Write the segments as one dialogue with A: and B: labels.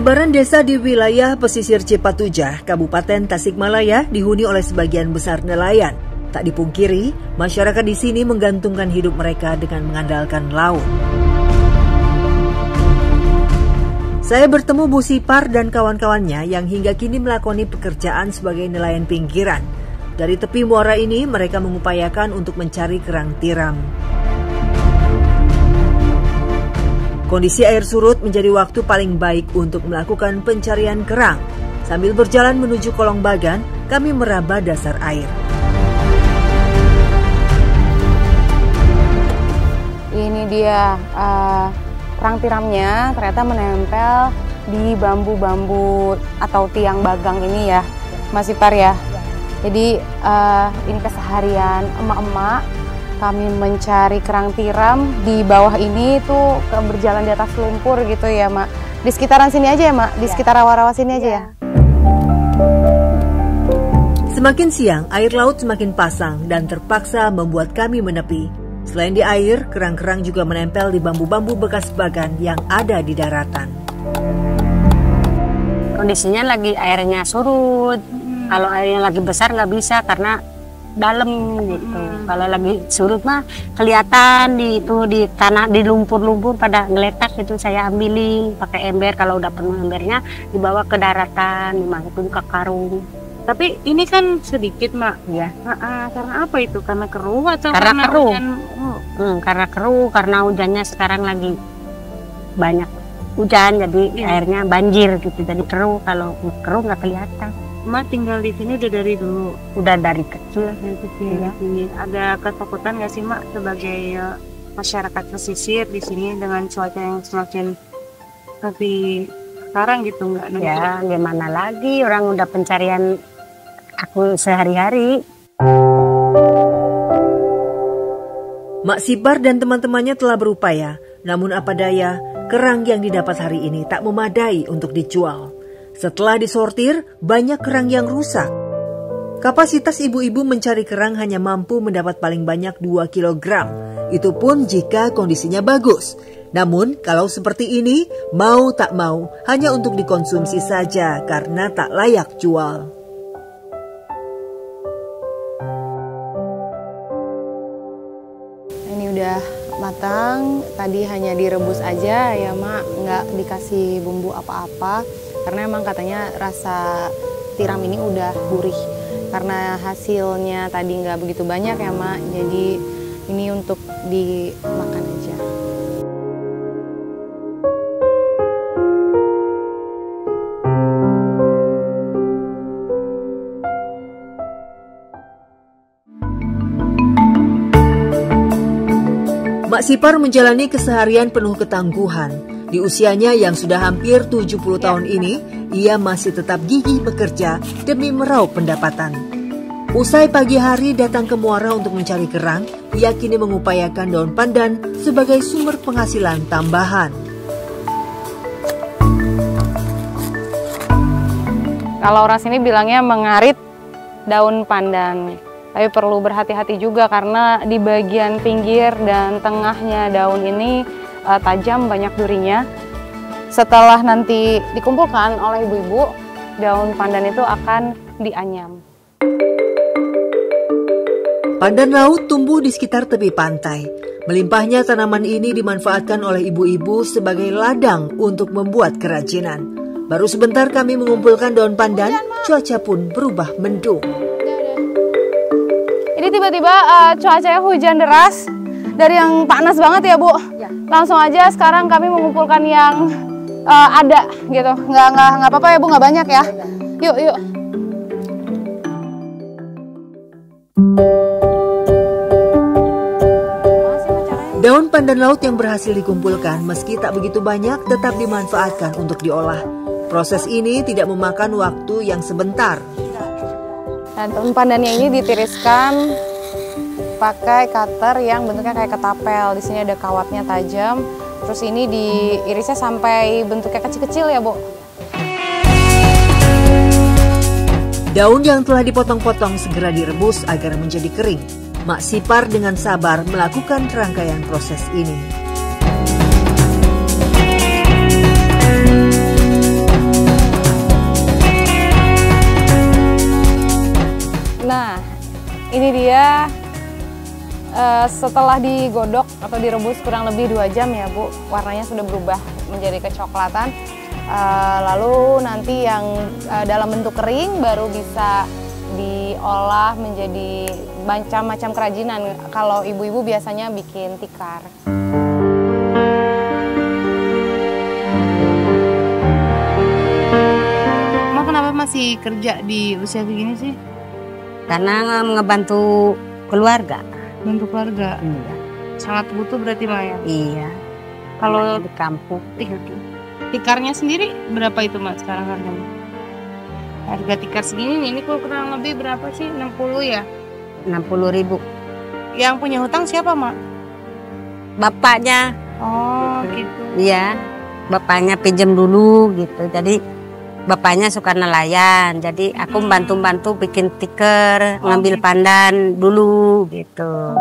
A: Sebaran desa di wilayah pesisir Cipatujah, Kabupaten Tasikmalaya dihuni oleh sebagian besar nelayan. Tak dipungkiri, masyarakat di sini menggantungkan hidup mereka dengan mengandalkan laut. Saya bertemu Bu Sipar dan kawan-kawannya yang hingga kini melakoni pekerjaan sebagai nelayan pinggiran. Dari tepi muara ini, mereka mengupayakan untuk mencari kerang tiram. Kondisi air surut menjadi waktu paling baik untuk melakukan pencarian kerang. Sambil berjalan menuju kolong bagan, kami meraba dasar air.
B: Ini dia kerang tiramnya ternyata menempel di bambu-bambu atau tiang bagang ini ya, Mas Ipar ya. Jadi ini keseharian emak-emak. Kami mencari kerang tiram di bawah ini tuh berjalan di atas lumpur gitu ya, Mak. Di sekitaran sini aja ya, Mak? Di sekitar rawa-rawa sini aja ya?
A: Semakin siang, air laut semakin pasang dan terpaksa membuat kami menepi. Selain di air, kerang-kerang juga menempel di bambu-bambu bekas bagan yang ada di daratan.
C: Kondisinya lagi airnya surut. Kalau airnya lagi besar nggak bisa karena dalam gitu. Kalau lagi surut mah kelihatan di tanah, di lumpur-lumpur pada ngeletak itu, saya ambilin pakai ember. Kalau udah penuh embernya dibawa ke daratan, dimasukin ke karung.
D: Tapi ini kan sedikit, Mak.
C: Ya.
D: Karena apa itu? Karena keruh atau
C: karena keruh?
D: hujan?
C: Karena keruh, karena hujannya sekarang lagi banyak hujan, jadi airnya banjir gitu. Jadi keruh, kalau keruh nggak kelihatan.
D: Mak tinggal di sini udah dari dulu?
C: Udah dari kecil.
D: Ya. Ada ketakutan nggak sih, Mak, sebagai masyarakat pesisir di sini dengan cuaca yang semakin seperti sekarang gitu nggak?
C: Ya, gimana lagi, orang udah pencarian aku sehari-hari.
A: Mak Sipar dan teman-temannya telah berupaya, namun apa daya, kerang yang didapat hari ini tak memadai untuk dijual. Setelah disortir, banyak kerang yang rusak. Kapasitas ibu-ibu mencari kerang hanya mampu mendapat paling banyak 2 kg. Itu pun jika kondisinya bagus. Namun, kalau seperti ini, mau tak mau, hanya untuk dikonsumsi saja karena tak layak jual.
B: Ini udah matang, tadi hanya direbus aja ya, Mak, nggak dikasih bumbu apa-apa. Karena emang katanya rasa tiram ini udah gurih. Karena hasilnya tadi nggak begitu banyak ya, Mak, jadi ini untuk dimakan aja.
A: Mak Sipar menjalani keseharian penuh ketangguhan. Di usianya yang sudah hampir 70 tahun ini, ia masih tetap gigih bekerja demi meraup pendapatan. Usai pagi hari datang ke muara untuk mencari kerang, ia kini mengupayakan daun pandan sebagai sumber penghasilan tambahan.
B: Kalau orang sini bilangnya mengarit daun pandan. Tapi perlu berhati-hati juga karena di bagian pinggir dan tengahnya daun ini tajam, banyak durinya. Setelah nanti dikumpulkan oleh ibu-ibu, daun pandan itu akan dianyam.
A: Pandan laut tumbuh di sekitar tepi pantai. Melimpahnya tanaman ini dimanfaatkan oleh ibu-ibu sebagai ladang untuk membuat kerajinan. Baru sebentar kami mengumpulkan daun pandan, cuaca pun berubah mendung.
B: Ini tiba-tiba cuacanya hujan deras. Dari yang panas banget ya, Bu. Ya. Langsung aja sekarang kami mengumpulkan yang ada gitu. Nggak apa-apa ya, Bu, nggak banyak ya. Yuk.
A: Daun pandan laut yang berhasil dikumpulkan meski tak begitu banyak tetap dimanfaatkan untuk diolah. Proses ini tidak memakan waktu yang sebentar.
B: Dan daun pandannya ini ditiriskan pakai cutter yang bentuknya kayak ketapel. Di sini ada kawatnya tajam. Terus ini diirisnya sampai bentuknya kecil-kecil ya, Bu.
A: Daun yang telah dipotong-potong segera direbus agar menjadi kering. Mak Sipar dengan sabar melakukan rangkaian proses ini.
B: Nah, ini dia setelah digodok atau direbus kurang lebih 2 jam ya Bu, warnanya sudah berubah menjadi kecoklatan. Lalu nanti yang dalam bentuk kering baru bisa diolah menjadi macam-macam kerajinan. Kalau ibu-ibu biasanya bikin tikar.
D: Emang kenapa masih kerja di usia begini sih?
C: Karena ngebantu keluarga.
D: Bantu keluarga.
C: Iya.
D: Sangat butuh berarti Maya.
C: Iya.
D: Kalau
C: Di kampung.
D: tikarnya sendiri berapa itu Mak sekarang harganya? Harga tikar segini nih, ini kurang lebih berapa sih? 60 ya?
C: 60.000.
D: Yang punya hutang siapa Mak?
C: Bapaknya,
D: Oh gitu.
C: iya. Bapaknya pinjam dulu gitu. Jadi bapaknya suka nelayan. Jadi aku bantu-bantu bikin tikar, ngambil pandan dulu gitu.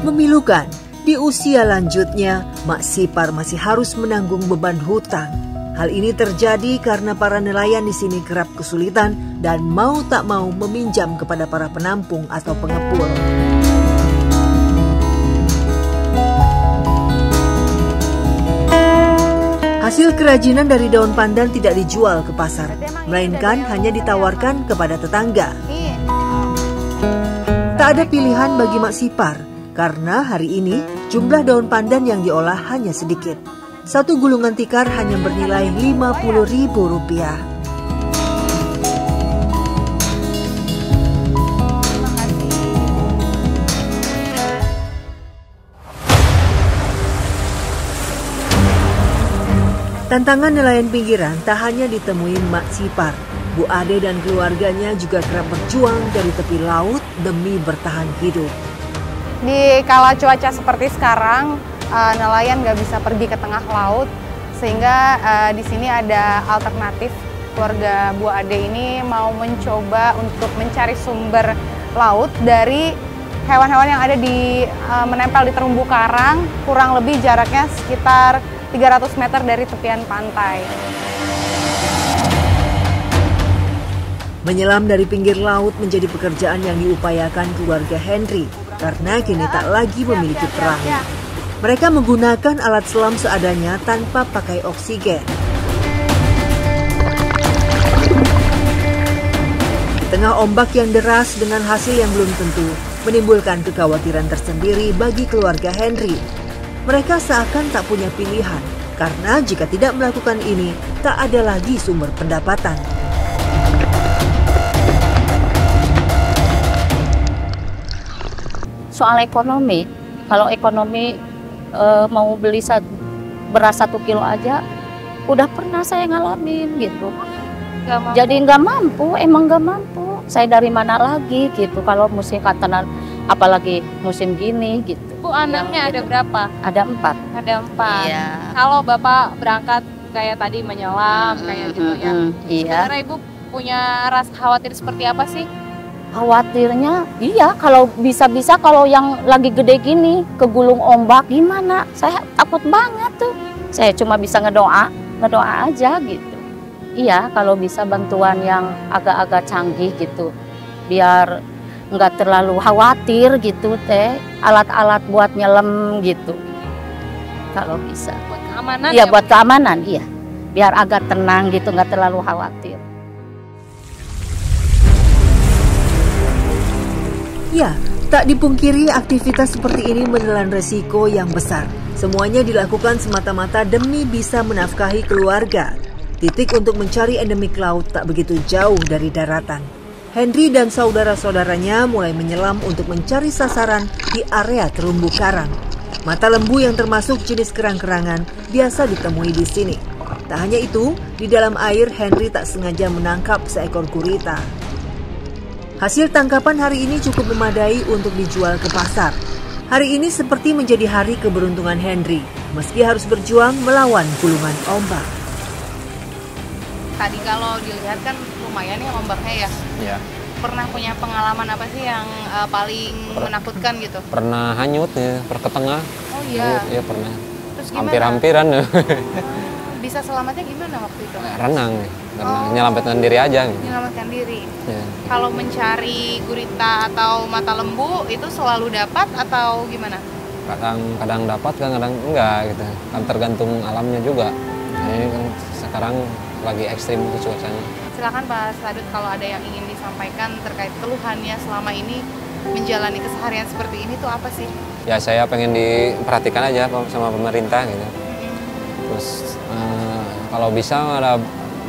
A: Memilukan, di usia lanjutnya, Mak Sipar masih harus menanggung beban hutang. Hal ini terjadi karena para nelayan di sini kerap kesulitan dan mau tak mau meminjam kepada para penampung atau pengepul. Hasil kerajinan dari daun pandan tidak dijual ke pasar, melainkan hanya ditawarkan kepada tetangga. Tak ada pilihan bagi Mak Sipar, karena hari ini jumlah daun pandan yang diolah hanya sedikit. Satu gulungan tikar hanya bernilai Rp50.000. Tantangan nelayan pinggiran tak hanya ditemui Mak Sipar. Bu Ade dan keluarganya juga kerap berjuang dari tepi laut demi bertahan hidup.
B: Di kala cuaca seperti sekarang, nelayan nggak bisa pergi ke tengah laut, sehingga di sini ada alternatif. Keluarga Bu Ade ini mau mencoba untuk mencari sumber laut dari hewan-hewan yang ada menempel di terumbu karang, kurang lebih jaraknya sekitar 300 meter dari tepian pantai.
A: Menyelam dari pinggir laut menjadi pekerjaan yang diupayakan keluarga Henry karena kini tak lagi memiliki perahu. Mereka menggunakan alat selam seadanya tanpa pakai oksigen. Di tengah ombak yang deras dengan hasil yang belum tentu, menimbulkan kekhawatiran tersendiri bagi keluarga Henry. Mereka seakan tak punya pilihan, karena jika tidak melakukan ini, tak ada lagi sumber pendapatan.
E: Soal ekonomi, kalau ekonomi mau beli beras 1 kilo aja, udah pernah saya ngalamin gitu. Jadi nggak mampu, emang nggak mampu. Saya dari mana lagi gitu kalau musim katanan, apalagi musim gini gitu.
B: Bu, anaknya ada berapa?
E: Ada 4.
B: Ada 4.
E: Iya.
B: Kalau Bapak berangkat kayak tadi menyelam, kayak gitu ya.
E: Iya.
B: Sebenarnya Ibu punya rasa khawatir seperti apa sih?
E: Khawatirnya, iya kalau bisa-bisa kalau yang lagi gede gini, kegulung ombak gimana? Saya takut banget tuh. Saya cuma bisa ngedoa aja gitu. Iya, kalau bisa bantuan yang agak-agak canggih gitu, biar nggak terlalu khawatir gitu teh, alat-alat buat nyelam gitu. Kalau bisa.
B: Buat keamanan
E: Iya,
B: ya?
E: buat keamanan, iya. Biar agak tenang gitu, nggak terlalu khawatir.
A: Ya, tak dipungkiri aktivitas seperti ini menelan resiko yang besar. Semuanya dilakukan semata-mata demi bisa menafkahi keluarga. Titik untuk mencari endemik laut tak begitu jauh dari daratan. Henry dan saudara-saudaranya mulai menyelam untuk mencari sasaran di area terumbu karang. Mata lembu yang termasuk jenis kerang-kerangan biasa ditemui di sini. Tak hanya itu, di dalam air Henry tak sengaja menangkap seekor gurita. Hasil tangkapan hari ini cukup memadai untuk dijual ke pasar. Hari ini seperti menjadi hari keberuntungan Henry, meski harus berjuang melawan gulungan ombak.
B: Tadi kalau dilihat kan lumayan ya ombaknya ya.
F: Ya,
B: Pernah punya pengalaman apa sih yang paling menakutkan gitu?
F: pernah hanyut ya, ke tengah.
B: Oh iya.
F: Iya pernah.
B: Terus gimana?
F: Hampir-hampiran ya. bisa selamatnya gimana waktu itu?
G: Renang, nyelamatkan diri aja. Gitu.
F: Menyelamatkan diri.
G: Ya.
F: Kalau mencari gurita atau mata lembu itu selalu dapat atau gimana?
G: Kadang dapat, kadang enggak gitu. Kan tergantung alamnya juga. Ini kan sekarang lagi ekstrim cuacanya.
F: Silakan Pak Sadut kalau ada yang ingin disampaikan terkait keluhannya selama ini menjalani keseharian seperti ini tuh apa sih? Ya
G: saya pengen diperhatikan aja sama pemerintah gitu. Terus kalau bisa ada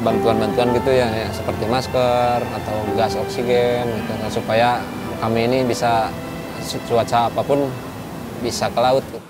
G: bantuan-bantuan gitu ya seperti masker atau gas oksigen gitu, supaya kami ini bisa cuaca apapun bisa ke laut. Gitu.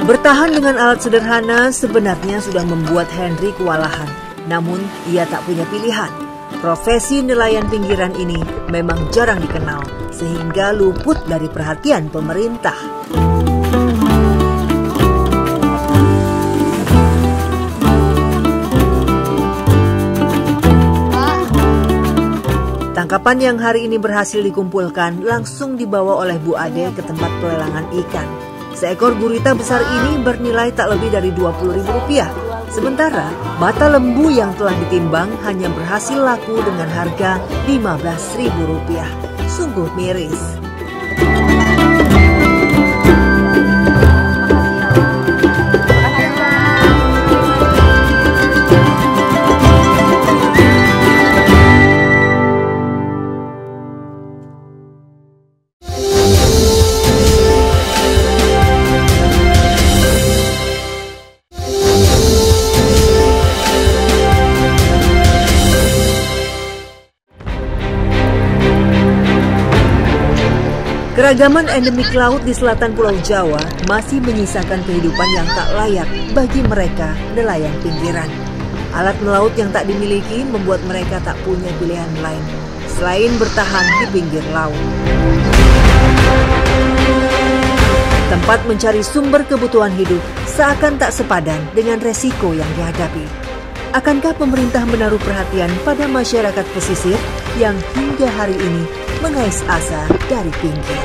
A: Bertahan dengan alat sederhana sebenarnya sudah membuat Henry kewalahan. Namun ia tak punya pilihan. Profesi nelayan pinggiran ini memang jarang dikenal sehingga luput dari perhatian pemerintah. Tangkapan yang hari ini berhasil dikumpulkan langsung dibawa oleh Bu Ade ke tempat pelelangan ikan. Seekor gurita besar ini bernilai tak lebih dari Rp20.000. Sementara mata lembu yang telah ditimbang hanya berhasil laku dengan harga Rp15.000. Sungguh miris. Keragaman endemik laut di selatan Pulau Jawa masih menyisakan kehidupan yang tak layak bagi mereka nelayan pinggiran. Alat melaut yang tak dimiliki membuat mereka tak punya pilihan lain selain bertahan di pinggir laut. Tempat mencari sumber kebutuhan hidup seakan tak sepadan dengan resiko yang dihadapi. Akankah pemerintah menaruh perhatian pada masyarakat pesisir yang hingga hari ini mengais asa dari pinggir?